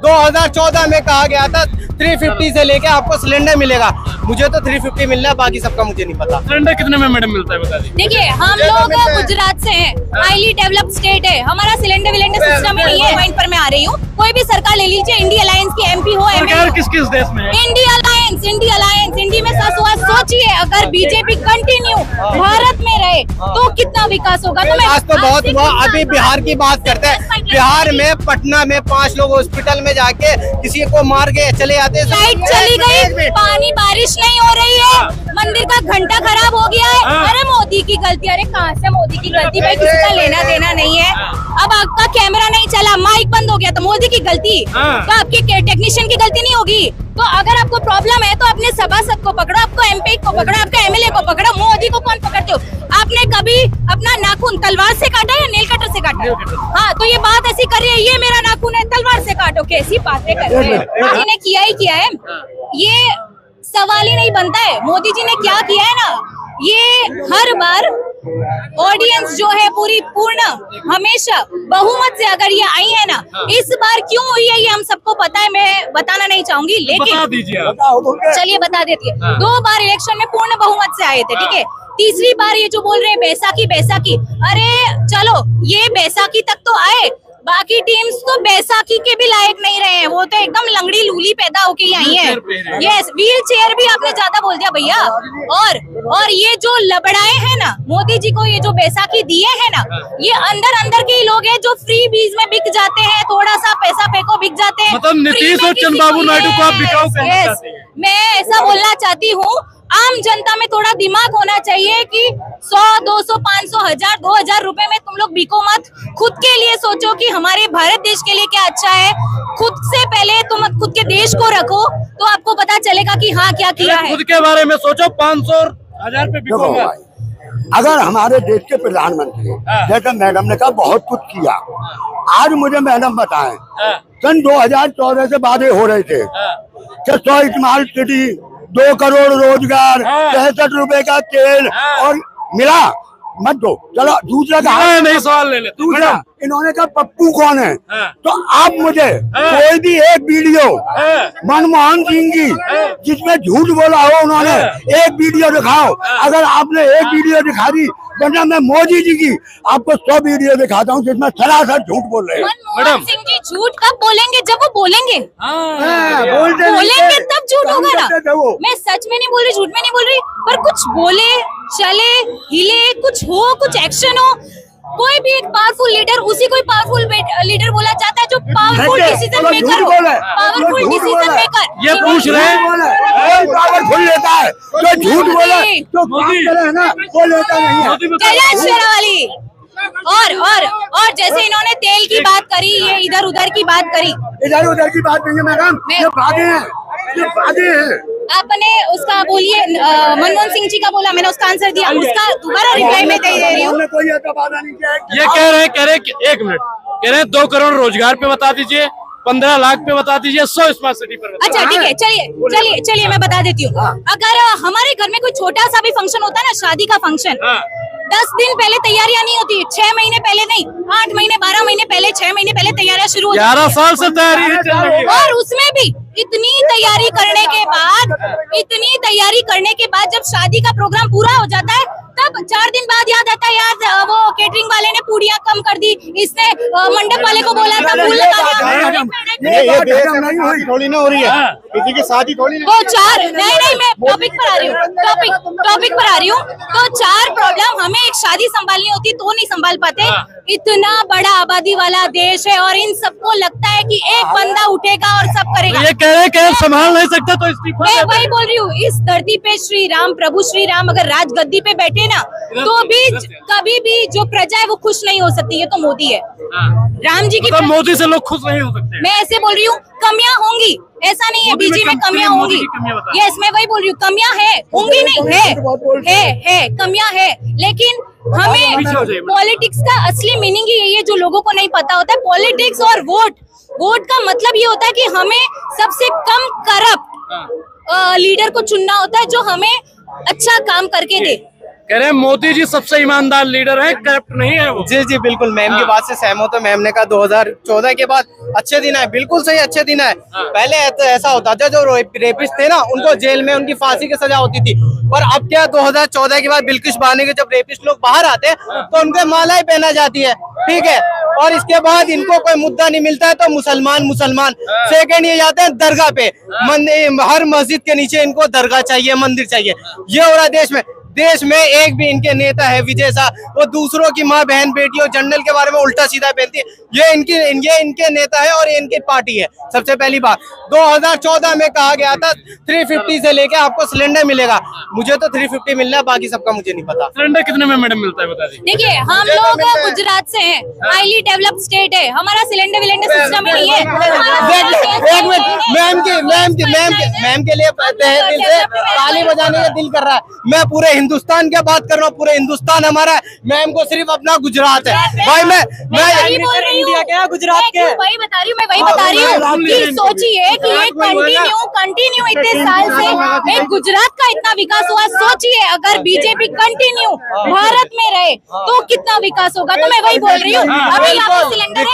2014 में कहा गया था 350 से लेके आपको सिलेंडर मिलेगा। मुझे तो 350 मिल रहा है, बाकी सबका मुझे नहीं पता। सिलेंडर कितने में मैडम मिलता है बता दीजिए। देखिए हम लोग गुजरात से हैं, हाईली डेवलप्ड स्टेट है, हमारा सिलेंडर विलेंडर सिस्टम नहीं है। पॉइंट पर मैं आ रही हूँ, कोई भी सरकार ले लीजिए, इंडिया अलायंस की एमपी हो, सरकार किस देश में है? इंडिया अलायंस, इंडिया में सोचिए अगर बीजेपी कंटिन्यू भारत में रहे तो कितना विकास होगा। तो आज तो बहुत हुआ, अभी बिहार की बात करते हैं। बिहार में पटना में 5 लोग हॉस्पिटल में जाके किसी को मार के चले आते हैं। लाइट चली गई, पानी बारिश नहीं हो रही है, मंदिर का घंटा खराब हो गया है। अरे मोदी की गलती, अरे कहाँ से मोदी की गलती, भाई किसी का लेना देना नहीं है। अब आपका कैमरा नहीं चला, माइक बंद हो गया तो मोदी की गलती, तो आपके टेक्नीशियन की गलती नहीं होगी। तो अगर आपको प्रॉब्लम है तो अपने सभासद को पकड़ो, आपको एमपी को पकड़ो, आपका एमएलए को पकड़ो, मोदी को कौन पकड़ते हो? आपने कभी अपना नाखून तलवार से काटा या नेल कटर से काटा? हाँ, तो ये बात ऐसी कर रही है, ये मेरा नाखून है तलवार से काटो, कैसी बातें कर रहे हैं। मोदी ने किया ही किया है, ये सवाल ही नहीं बनता है। मोदी जी ने क्या किया है ना, ये हर बार ऑडियंस जो है पूर्ण हमेशा बहुमत से अगर ये आई है ना, इस बार क्यों हुई है ये हम सबको पता है, मैं बताना नहीं चाहूंगी, लेकिन बता दीजिए आप। चलिए बता देती है। 2 बार इलेक्शन में पूर्ण बहुमत से आए थे, ठीक है। तीसरी बार ये जो बोल रहे हैं बैसाखी, अरे चलो ये बैसाखी तक तो आए, बाकी टीम्स तो बैसाखी के भी लायक नहीं रहे हैं, वो तो एकदम लंगड़ी लूली पैदा होके ही आई है। यस, व्हील चेयर भी आपने ज्यादा बोल दिया भैया। और ये जो लबड़ाए हैं ना, मोदी जी को ये जो बैसाखी दिए हैं ना, ये अंदर के ही लोग हैं जो फ्री बीज में बिक जाते हैं, थोड़ा सा पैसा फेंको बिक जाते हैं। मतलब नीतीश और चंद्रबाबू नायडू को आप बिकाऊ कहना चाहते हैं? मैं ऐसा बोलना चाहती हूँ, आम जनता में थोड़ा दिमाग होना चाहिए कि 100, 200, 500, 1000, 2000 रुपए में तुम लोग बिको मत। खुद के लिए सोचो कि हमारे भारत देश के लिए क्या अच्छा है। खुद से पहले तुम खुद के देश को रखो तो आपको पता चलेगा कि हाँ क्या किया है। खुद के बारे में सोचो, 500 1000 पे बिको मत। अगर हमारे देश के प्रधानमंत्री जैसे मैडम ने कहा बहुत कुछ किया, आज मुझे मैडम बताएं, सन 2014 से वादे हो रहे थे कि 100 स्मार्ट सिटी, 2 करोड़ रोजगार, 63 रुपए का तेल, और मिला मत दो। चलो दूसरा कहा नहीं, सवाल ले लेते। दूसरा इन्होंने कहा पप्पू कौन है, तो आप मुझे कोई भी एक वीडियो मनमोहन सिंह की जिसमें झूठ बोला हो उन्होंने एक वीडियो दिखाओ। अगर आपने एक वीडियो दिखा दी, वरना मैं मोदी जी की आपको 100 वीडियो दिखाता हूँ जिसमें सरासर झूठ बोल रहे हैं। मनमोहन सिंह जी झूठ कब बोलेंगे? जब वो बोलेंगे बोलेंगे तब झूठ होगा ना। मैं सच में नहीं बोल रही, झूठ में नहीं बोल रही, पर कुछ बोले, चले, हिले, कुछ हो, कुछ एक्शन हो। कोई भी एक पावरफुल लीडर, उसी कोई पावरफुल लीडर बोला जाता है जो पावरफुल डिसीजन मेकर हो, पावरफुल डिसीजन मेकर। ये पूछ रहे हैं पावरफुल लेता है तो झूठ बोला तो काम है ना, वो लेता नहीं है। शेरावाली और जैसे इन्होंने तेल की बात करी, ये इधर उधर की बात करी, इधर उधर की बात नहीं है मैडम, ये बातें हैं, ये बातें हैं। आपने उसका बोलिए, मनमोहन सिंह जी का बोला, मैंने उसका आंसर दिया, उसका दोबारा रिप्लाई में दे रही हूँ। कोई ऐसा वादा नहीं किया। ये कह रहे हैं 1 मिनट, कह रहे हैं 2 करोड़ रोजगार पे बता दीजिए, 15 लाख पे बता दीजिए, 100 स्मार्ट सिटी पर बता। अच्छा ठीक है, चलिए मैं बता देती हूँ। अगर हमारे घर में कोई छोटा सा भी फंक्शन होता है ना, शादी का फंक्शन, 10 दिन पहले तैयारियां नहीं होती, 6 महीने पहले नहीं, 8 महीने 12 महीने पहले, 6 महीने पहले तैयारियां शुरू हो जाती है। 11 साल से तैयारी चल रही है, और उसमें भी इतनी तैयारी करने के बाद जब शादी का प्रोग्राम पूरा हो जाता है, तब 4 दिन बाद याद आता है, यार वो केटरिंग वाले ने पूड़ियाँ कम कर दी, इसने मंडप वाले को बोला था फूल लगा दिया। थोड़ी ना हो रही है, किसी की शादी थोड़ी तो 4 नहीं, मैं टॉपिक पर आ रही हूँ। तो 4 प्रॉब्लम हमें एक शादी संभालनी होती तो नहीं संभाल पाते। इतना बड़ा आबादी वाला देश है और इन सबको लगता है कि एक बंदा उठेगा और सब करेगा। ये कह रहे हैं संभाल नहीं सकते तो इस्तीफा। मैं वही बोल रही हूँ, इस धरती पे श्री राम, प्रभु श्री राम अगर राजगद्दी पे बैठे ना, तो भी कभी भी जो प्रजा है वो खुश नहीं हो सकती। ये तो मोदी है, राम जी की मतलब मोदी से लोग खुश नहीं हो सकते। मैं ऐसे बोल रही हूँ, कमियां होंगी, ऐसा नहीं है बीजेपी में कमियां होंगी। यस, मैं वही बोल रही हूँ, कमियां है, होंगी नहीं है, कमियां है, लेकिन हमें पॉलिटिक्स का असली मीनिंग ही यही है जो लोगों को नहीं पता होता है। पॉलिटिक्स और वोट का मतलब ये होता है कि हमें सबसे कम करप्ट लीडर को चुनना होता है जो हमें अच्छा काम करके दे। कह रहे हैं मोदी जी सबसे ईमानदार लीडर है, करप्ट नहीं है वो। जी जी बिल्कुल, मैम की बात से सहमत हूं। मैम ने कहा 2014 के बाद अच्छे दिन आए, बिल्कुल सही अच्छे दिन आए। पहले ऐसा होता था जो रेपिस्ट थे ना उनको जेल में उनकी फांसी की सजा होती थी, पर अब क्या 2014 के बाद बिल्किश बानो के जब रेपिस्ट लोग बाहर आते हैं तो उनको मालाएं पहना जाती है, ठीक है। और इसके बाद इनको कोई मुद्दा नहीं मिलता है तो मुसलमान सेकंड ये जाते हैं दरगाह पे, हर मस्जिद के नीचे इनको दरगाह चाहिए, मंदिर चाहिए। ये हो रहा है देश में एक भी इनके नेता है विजय शाह, वो दूसरों की माँ बहन बेटियों जनरल के बारे में उल्टा सीधा पहनती है। ये इनके नेता है और ये इनकी पार्टी है। सबसे पहली बात 2014 में कहा गया था 350 से लेके आपको सिलेंडर मिलेगा, मुझे तो 350 मिल रहा है, बाकी सबका मुझे नहीं पता। सिलेंडर कितने में मैडम मिलता है बता दीजिए। देखिए हम लोग गुजरात से हैं, हाईली डेवलप्ड स्टेट है, हमारा सिलेंडर विलेंडर सिस्टम ही नहीं है। एक मिनट, मैम के लिए दिल से ताली बजाने का दिल कर रहा है। मैं पूरे हिंदुस्तान की बात कर रहा हूँ, पूरे हिंदुस्तान हमारा है, मैम को सिर्फ अपना गुजरात है। भाई मैं इंडिया के गुजरात के वही बता रही हूँ कि सोचिए कि ये कंटिन्यू इतने साल से एक गुजरात का इतना विकास हुआ। सोचिए अगर बीजेपी कंटिन्यू भारत में रहे तो कितना विकास होगा। तो मैं वही बोल रही हूँ, अभी यहाँ सिलेंडर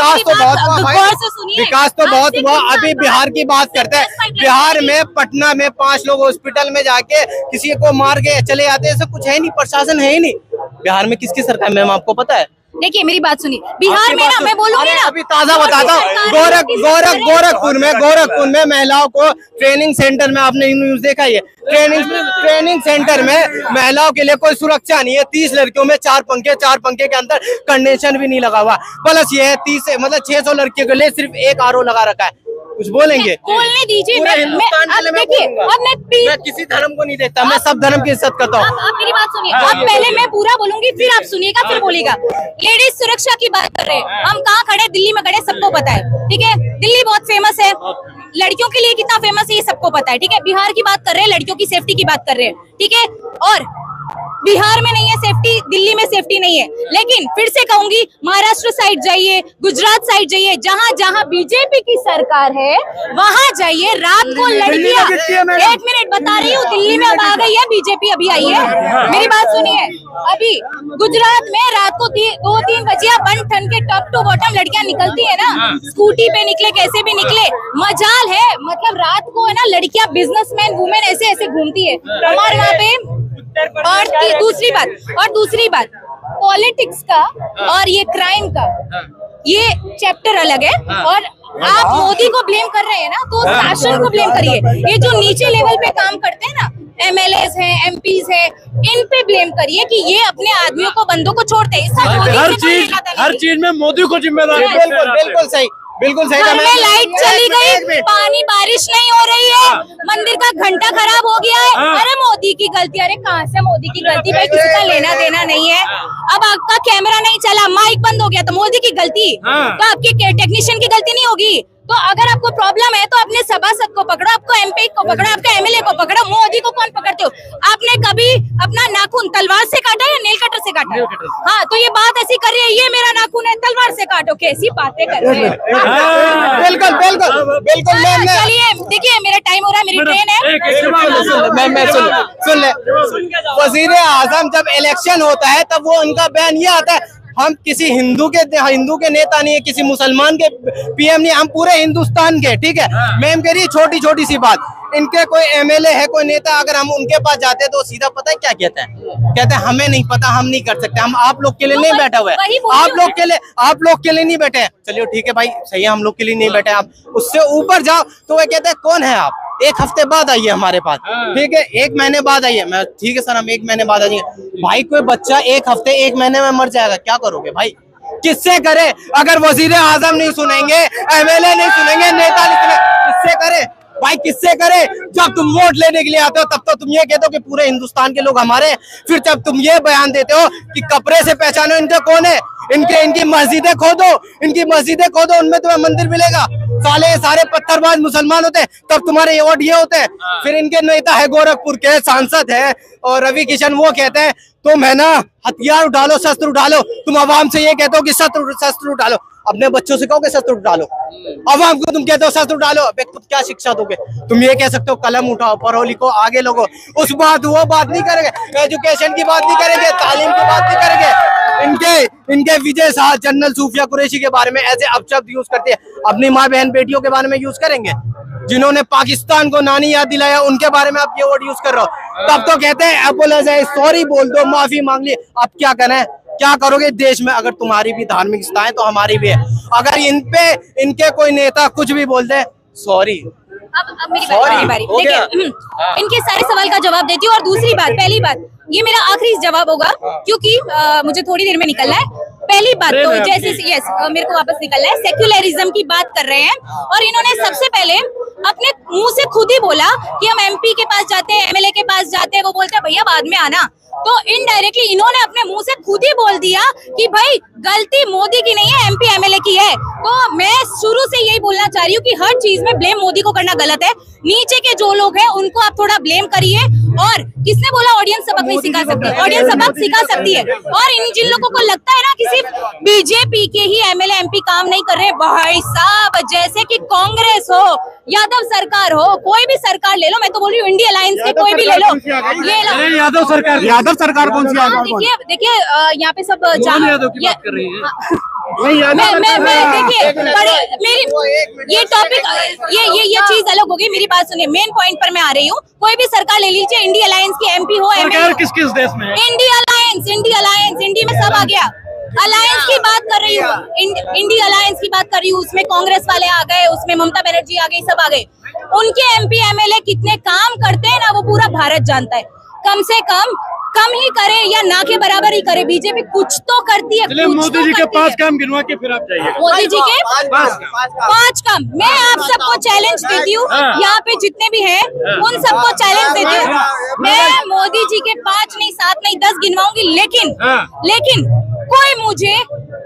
विकास तो बहुत हुआ। अभी बिहार की बात करते हैं, बिहार में पटना में 5 लोग हॉस्पिटल में जाके किसी को मार के चले जाते हैं, ऐसा कुछ है नहीं, प्रशासन है ही नहीं बिहार में। किसकी सरकार मैम आपको पता है? देखिए मेरी बात सुनिए, बिहार में ना मैं बोलूंगी ना, अभी ताजा बताता हूँ, गोरखपुर में महिलाओं को ट्रेनिंग सेंटर में, आपने न्यूज देखा है, ट्रेनिंग सेंटर में महिलाओं के लिए कोई सुरक्षा नहीं है। 30 लड़कियों में 4 पंखे के अंदर कंडेंसर भी नहीं लगा हुआ। प्लस ये है 600 लड़कियों के लिए सिर्फ एक आरओ लगा रखा है। कुछ बोलेंगे? बोलने दीजिए। मैं किसी धर्म को नहीं देखता, मैं सब धर्म की इज्जत करता हूँ। आप मेरी बात सुनिए, अब पहले मैं पूरा बोलूंगी फिर आप सुनिएगा फिर बोलिएगा। लेडीज सुरक्षा की बात कर रहे हैं, हम कहाँ खड़े, दिल्ली में खड़े, सबको पता है, ठीक है। दिल्ली बहुत फेमस है, लड़कियों के लिए कितना फेमस है ये सबको पता है, ठीक है। बिहार की बात कर रहे हैं, लड़कियों की सेफ्टी की बात कर रहे हैं, ठीक है। और बिहार में नहीं है सेफ्टी, दिल्ली में सेफ्टी नहीं है, लेकिन फिर से कहूंगी महाराष्ट्र साइड जाइए, गुजरात साइड जाइए, जहाँ जहाँ बीजेपी की सरकार है वहाँ जाइए। रात को लड़कियां, 1 मिनट बता रही हूँ, दिल्ली में अब आ गई है बीजेपी, अभी आई है, मेरी बात सुनिए। अभी गुजरात में रात को 2-3 बजे बन ठन के टॉप टू बॉटम लड़कियां निकलती है ना, स्कूटी पे निकले, कैसे भी निकले, मजाल है। मतलब रात को है ना लड़कियां बिजनेसमैन वुमेन ऐसे ऐसे घूमती है हमारे वहाँ पे। और दूसरी बात पॉलिटिक्स का और ये क्राइम का ये चैप्टर अलग है। और आप मोदी को ब्लेम कर रहे हैं ना, तो शासन को ब्लेम करिए। ये जो नीचे लेवल पे काम करते हैं ना, MLAs हैं, MPs हैं, इन पे ब्लेम करिए कि ये अपने आदमियों को, बंदों को छोड़ते हैं। हर चीज में मोदी को जिम्मेदार। बिल्कुल सही। घर में लाइट चली गई, पानी, बारिश नहीं हो रही है, मंदिर का घंटा खराब हो गया है। अरे मोदी की गलती, अरे कहाँ से मोदी की गलती, भाई किसी का लेना देना नहीं है। अब आपका कैमरा नहीं चला, माइक बंद हो गया तो मोदी की गलती, तो आपके टेक्नीशियन की गलती नहीं होगी। तो अगर आपको प्रॉब्लम है तो अपने सभासद को पकड़ो, आपको MP को पकड़ो, आपका MLA को पकड़ो। मोदी को कौन पकड़ते हो? आपने कभी अपना नाखून तलवार से काटा या नेल कटर से काटा? हाँ, तो ये बात ऐसी कर रही है, ये मेरा नाखून है, तलवार से काटो, कैसी बातें कर रहे हैं। बिल्कुल। चलिए देखिए मेरा टाइम हो रहा है, मेरी ट्रेन है। मैं सुन ले। वजीर आजम जब इलेक्शन होता है तब वो उनका बयान ये आता है, हम किसी हिंदू के नेता नहीं है, किसी मुसलमान के PM नहीं, हम पूरे हिंदुस्तान के, ठीक है। मैम कह रही है छोटी जी बात, इनके कोई MLA है, कोई नेता, अगर हम उनके पास जाते हैं तो सीधा पता है क्या कहते हैं हमें नहीं पता, हम नहीं कर सकते, हम आप लोग के लिए नहीं बैठे हुए, आप लोग के लिए नहीं बैठे। चलिए ठीक है भाई, सही है, हम लोग के लिए नहीं बैठे, आप उससे ऊपर जाओ तो वो कहते हैं कौन है आप, 1 हफ्ते बाद आइए हमारे पास, ठीक है, 1 महीने बाद आइए। मैं ठीक है सर, हम 1 महीने बाद आ जाएंगे। भाई कोई बच्चा 1 हफ्ते 1 महीने में मर जाएगा, क्या करोगे भाई? किससे करे? अगर वजीर आजम नहीं सुनेंगे, MLA नहीं सुनेंगे, नेता नहीं सुनेंगे, किससे करे भाई? किससे करे? जब तुम वोट लेने के लिए आते हो तब तो तुम ये कहते हो कि पूरे हिंदुस्तान के लोग हमारे हैं, फिर जब तुम ये बयान देते हो कि कपड़े से पहचानो इनके कौन है, इनकी मस्जिदें खोदो, उनमें तुम्हें मंदिर मिलेगा। सारे पत्थरबाज मुसलमान होते हैं, तब तुम्हारे वोट ये होते हैं। फिर इनके नेता है, गोरखपुर के सांसद है और रवि किशन, वो कहते हैं तुम है ना हथियार उठा लो, शस्त्र उठा लो। तुम आवाम से ये कहते हो कि शस्त्र उठा लो। अपने बच्चों से कहोगे शस्त्र डालो, अवाम को तुम कहते हो शस्त्र डालो, अबे खुद क्या शिक्षा दोगे? तुम ये कह सकते हो कलम उठाओ, पढ़ो लिखो, आगे लोगो, उस बात वो बात नहीं करेंगे, एजुकेशन की बात नहीं करेंगे, तालीम की बात नहीं करेंगे। इनके विजय शाह जनरल सूफिया कुरैशी के बारे में ऐसे अपशब्द यूज करते हैं, अपनी माँ बहन बेटियों के बारे में यूज करेंगे? जिन्होंने पाकिस्तान को नानी याद दिलाया उनके बारे में आप ये वर्ड यूज कर रहे हो, तब तो कहते हैं अपोलोजाइज, सॉरी बोल दो, माफी मांग ली। अब क्या करें, क्या करोगे देश में? अगर तुम्हारी भी धार्मिक है तो हमारी भी है, अगर इनके कोई नेता कुछ भी बोल दे, सॉरी। अब मेरी बारी देखिए, इनके सारे सवाल का जवाब देती हूँ। और दूसरी बात, पहली बात, ये मेरा आखिरी जवाब होगा क्योंकि मुझे थोड़ी देर में निकलना है। पहली बात तो जैसे यस मेरे को वापस निकलना है, सेक्युलरिज्म की बात कर रहे हैं और इन्होंने सबसे पहले अपने मुंह से खुद ही बोला कि हम एमपी के पास जाते हैं, एमएलए के पास जाते हैं, वो बोलते हैं भैया बाद में आना। तो इनडायरेक्टली इन्होंने अपने मुंह से खुद ही बोल दिया कि भाई गलती मोदी की नहीं है, एमपी एमएलए की है। तो मैं शुरू से यही बोलना चाह रही हूँ कि हर चीज में ब्लेम मोदी को करना गलत है। नीचे के जो लोग हैं उनको आप थोड़ा ब्लेम करिए। और किसने बोला ऑडियंस सबक नहीं सिखा सकती? ऑडियंस सबक सिखा सकती है। और इन जिन लोगों को लगता है ना कि सिर्फ बीजेपी के ही एमएलए एमपी काम नहीं कर रहे, भाई साहब जैसे कि कांग्रेस हो, यादव सरकार हो, कोई भी सरकार ले लो, मैं तो बोल रही हूँ इंडिया अलायंस के कोई भी ले लो, ये लो। यादव सरकार कौन सी? देखिए यहाँ पे सब यादव की बात कर रही है। मैं देखिए मेरी ये टॉपिक ये चीज अलग होगी। मेरी बात सुनिए, मेन पॉइंट पर मैं आ रही हूँ। कोई भी सरकार ले लीजिए, इंडिया अलायंस की एमपी हो, सरकार किस किस देश में है? इंडिया अलायंस, इंडिया में सब आ गया। अलायंस की बात कर रही हूँ, इंडिया अलायंस की बात कर रही हूँ। उसमें कांग्रेस वाले आ गए, उसमें ममता बनर्जी आ गई, सब आ गए। उनके एमपी एमएलए कितने काम करते हैं ना, वो पूरा भारत जानता है। कम से कम ही करे या ना के बराबर ही करे, बीजेपी कुछ तो करती है। मोदी जी के 5 काम गिनवा के फिर आप जाइए। मोदी जी के 5 काम मैं आप सबको चैलेंज देती हूँ, यहाँ पे जितने भी हैं उन सबको चैलेंज देती हूँ। मैं मोदी जी के 5 नहीं 7 नहीं 10 गिनवाऊंगी, लेकिन कोई मुझे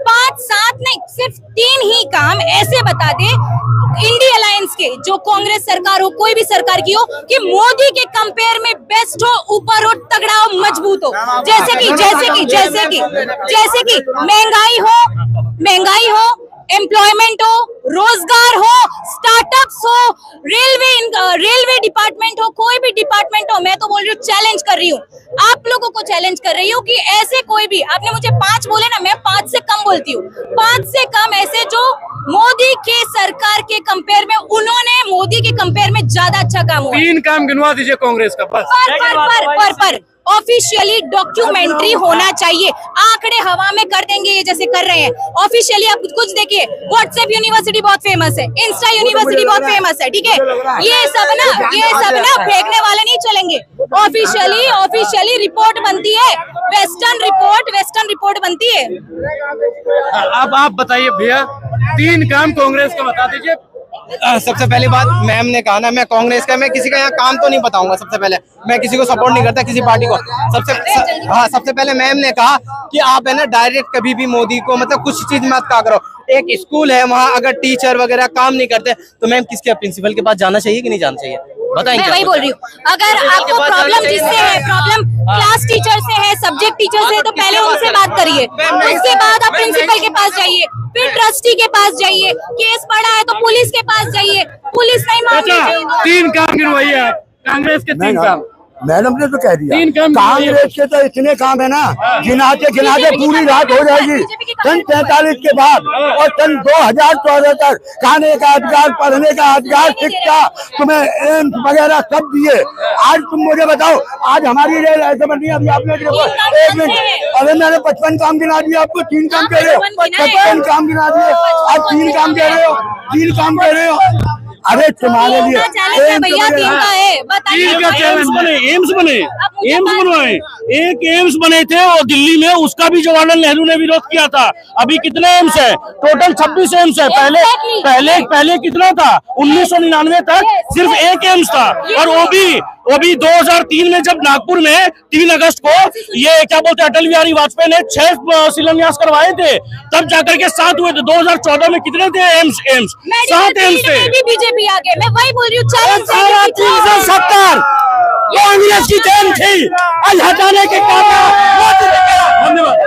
5 7 नहीं सिर्फ 3 ही काम ऐसे बता दे इंडिया अलायंस के, जो कांग्रेस सरकार हो, कोई भी सरकार की हो, कि मोदी के कंपेयर में बेस्ट हो, ऊपर हो, तगड़ा हो, मजबूत हो। जैसे कि महंगाई हो, एम्प्लॉयमेंट हो, रोजगार हो, स्टार्टअप्स हो, रेलवे डिपार्टमेंट हो, कोई भी डिपार्टमेंट हो। मैं तो बोल रही हूँ, चैलेंज कर रही हूँ, आप लोगों को चैलेंज कर रही हूँ कि ऐसे कोई भी, आपने मुझे 5 बोले ना, मैं 5 से कम बोलती हूँ, 5 से कम ऐसे जो मोदी के सरकार के कंपेयर में, उन्होंने मोदी के कंपेयर में ज्यादा अच्छा काम हुआ। 3 काम गिनवा दीजिए कांग्रेस का बस। पर ऑफिशियली डॉक्यूमेंट्री होना चाहिए। आंकड़े हवा में कर देंगे ये जैसे कर रहे हैं। ऑफिशियली आप कुछ देखिए, व्हाट्सएप यूनिवर्सिटी बहुत फेमस है, इंस्टा यूनिवर्सिटी बहुत फेमस है, ठीक है। ये सब ना फेंकने वाले नहीं चलेंगे। ऑफिशियली रिपोर्ट बनती है, वेस्टर्न रिपोर्ट बनती है। अब आप बताइए भैया, 3 काम कांग्रेस का बता दीजिए। सबसे पहली बात, मैम ने कहा ना मैं कांग्रेस का, मैं किसी का यहाँ काम तो नहीं बताऊंगा। सबसे पहले मैं किसी को सपोर्ट नहीं करता, किसी पार्टी को। सबसे पहले मैम ने कहा कि आप है ना डायरेक्ट कभी भी मोदी को मतलब कुछ चीज मत कहा करो। एक स्कूल है, वहाँ अगर टीचर वगैरह काम नहीं करते तो मैम किसके प्रिंसिपल के पास जाना चाहिए कि नहीं जाना चाहिए? बताएंगे। मैं वही बोल रही हूँ, अगर आपको प्रॉब्लम जिससे है, प्रॉब्लम क्लास टीचर से है, सब्जेक्ट टीचर से है, तो पहले उनसे बात करिए। उसके बाद आप प्रिंसिपल के पास जाइए, फिर ट्रस्टी के पास जाइए। केस पड़ा है तो पुलिस के पास जाइए, पुलिस नहीं मान रही। 3 काम गिनवाइए आप कांग्रेस के 3 काम। मैडम ने तो कह दिया, 3 काम कांग्रेस के तो इतने काम है ना, गिनाते पूरी रात हो जाएगी। सन 43 के बाद और सन 2014 तक खाने का अधिकार, पढ़ने का अधिकार, शिक्षा, तुम्हें एम्स वगैरह सब दिए। आज तुम मुझे बताओ, आज हमारी रेल ऐसे बनी, अभी आपने 1 मिनट, अरे मैंने 55 काम गिना दिया, आपको 3 काम कह रहे हो? 55 काम गिना दिए, आप 3 काम कह रहे हो, 3 काम कह रहे हो। अरे तुम्हारे लिए एम्स बनवाए, एक एम्स बने थे और दिल्ली में, उसका भी जवाहरलाल नेहरू ने विरोध किया था। अभी कितने एम्स है? टोटल 26 एम्स है। पहले कितना था? 1999 तक सिर्फ 1 एम्स था, और वो भी 2003 में जब नागपुर में 3 अगस्त को ये क्या बोलते हैं अटल बिहारी वाजपेयी ने 6 शिलान्यास करवाए थे, तब जाकर के 7 हुए थे। 2014 में कितने थे एम्स? 7 एम्स थे। बीजेपी आ गए, मैं वही बोल रही हूँ, 370 कांग्रेस की देन थी, आज हटाने के काम। धन्यवाद।